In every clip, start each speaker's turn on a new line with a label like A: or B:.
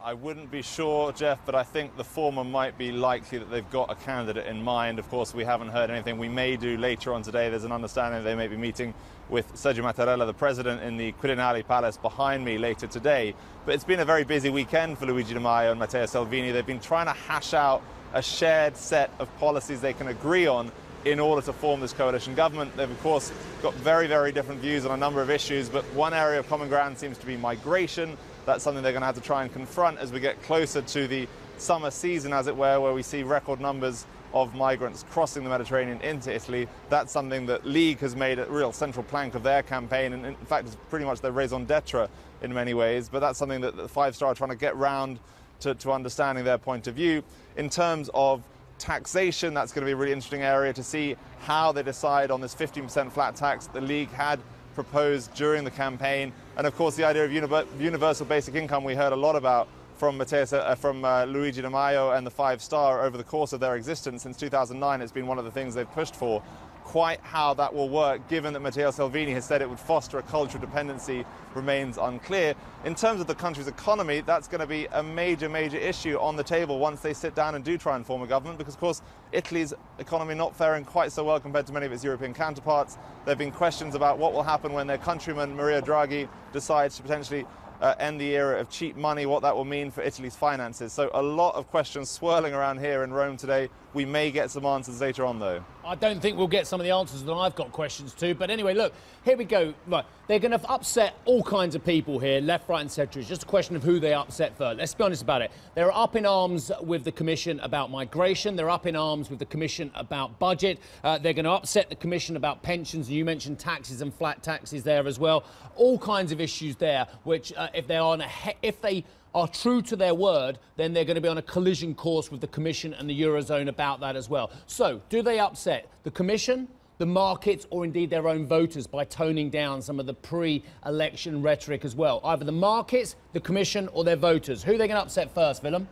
A: I wouldn't be sure, Jeff, but I think the former might be likely that they've got a candidate in mind. Of course, we haven't heard anything. We may do later on today. There's an understanding that they may be meeting with Sergio Mattarella, the president, in the Quirinale Palace behind me later today. But it's been a very busy weekend for Luigi Di Maio and Matteo Salvini. They've been trying to hash out a shared set of policies they can agree on in order to form this coalition government. They've, of course, got very, very different views on a number of issues, but one area of common ground seems to be migration. That's something they're going to have to try and confront as we get closer to the summer season, as it were, where we see record numbers of migrants crossing the Mediterranean into Italy. That's something that League has made a real central plank of their campaign, and in fact, it's pretty much their raison d'etre in many ways. But that's something that the Five Star are trying to get round to understanding their point of view. In terms of taxation, that's going to be a really interesting area to see how they decide on this 15% flat tax the League had proposed during the campaign. And of course, the idea of universal basic income we heard a lot about from Luigi Di Maio and the Five Star over the course of their existence since 2009. It's been one of the things they've pushed for. Quite how that will work, given that Matteo Salvini has said it would foster a culture of dependency, remains unclear. In terms of the country's economy, that's going to be a major, major issue on the table once they sit down and do try and form a government, because, of course, Italy's economy not faring quite so well compared to many of its European counterparts. There have been questions about what will happen when their countryman, Mario Draghi, decides to potentially end the era of cheap money, what that will mean for Italy's finances. So a lot of questions swirling around here in Rome today. We may get some answers later on, though. I
B: don't think we'll get some of the answers that I've got questions to. But anyway, look, here we go. Right, they're going to upset all kinds of people here, left, right and centre. It's just a question of who they upset first. Let's be honest about it. They're up in arms with the Commission about migration. They're up in arms with the Commission about budget. They're going to upset the Commission about pensions. You mentioned taxes and flat taxes there as well. All kinds of issues there, which if they are true to their word, then they're going to be on a collision course with the Commission and the Eurozone about that as well. So, do they upset the Commission, the markets, or indeed their own voters by toning down some of the pre-election rhetoric as well? Either the markets, the Commission, or their voters. Who are they going to upset first, Willem?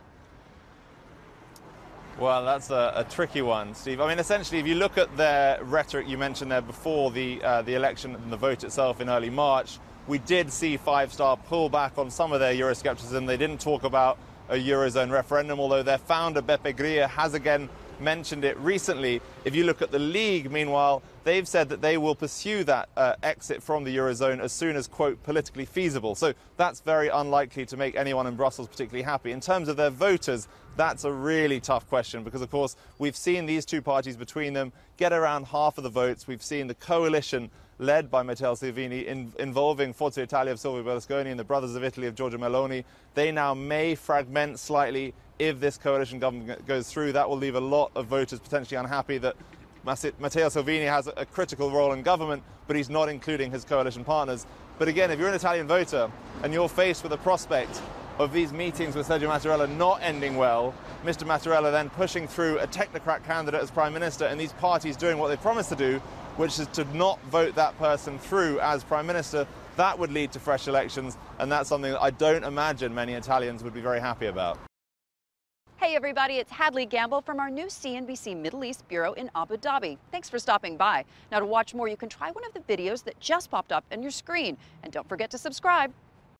A: Well, that's a tricky one, Steve. I mean, essentially, if you look at their rhetoric you mentioned there before the election and the vote itself in early March, we did see Five Star pull back on some of their Euroscepticism. They didn't talk about a Eurozone referendum, although their founder, Beppe Grillo, has again mentioned it recently. If you look at the League, meanwhile, they've said that they will pursue that exit from the Eurozone as soon as, quote, politically feasible. So that's very unlikely to make anyone in Brussels particularly happy. In terms of their voters, that's a really tough question because, of course, we've seen these two parties between them get around half of the votes. We've seen the coalition led by Matteo Salvini involving Forza Italia of Silvio Berlusconi and the Brothers of Italy of Giorgia Meloni. They now may fragment slightly if this coalition government goes through. That will leave a lot of voters potentially unhappy that Matteo Salvini has a critical role in government, but he's not including his coalition partners. But again, if you're an Italian voter and you're faced with the prospect of these meetings with Sergio Mattarella not ending well, Mr. Mattarella then pushing through a technocrat candidate as Prime Minister and these parties doing what they promised to do, which is to not vote that person through as Prime Minister, that would lead to fresh elections, and that's something that I don't imagine many Italians would be very happy about.
C: Hey everybody, it's Hadley Gamble from our new CNBC Middle East Bureau in Abu Dhabi. Thanks for stopping by. Now to watch more, you can try one of the videos that just popped up on your screen. And don't forget to subscribe.